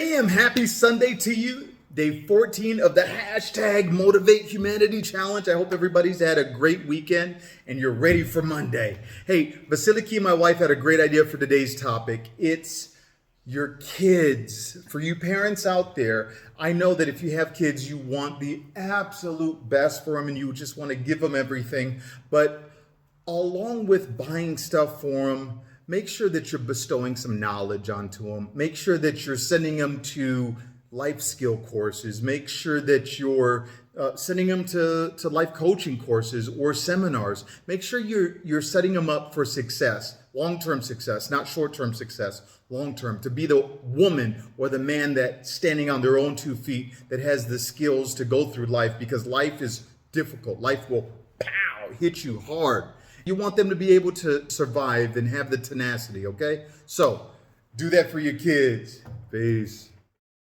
Bam! Happy Sunday to you. Day 14 of the hashtag Motivate Humanity Challenge. I hope everybody's had a great weekend and you're ready for Monday. Hey, Vasiliki, my wife, had a great idea for today's topic. It's your kids. For you parents out there, I know that if you have kids, you want the absolute best for them and you just want to give them everything. But along with buying stuff for them, make sure that you're bestowing some knowledge onto them. Make sure that you're sending them to life skill courses. Make sure that you're sending them to life coaching courses or seminars. Make sure you're setting them up for success, long-term success, not short-term success, long-term, to be the woman or the man that's standing on their own 2 feet, that has the skills to go through life, because life is difficult. Life will hit you hard. You want them to be able to survive and have the tenacity, okay? So do that for your kids. Peace.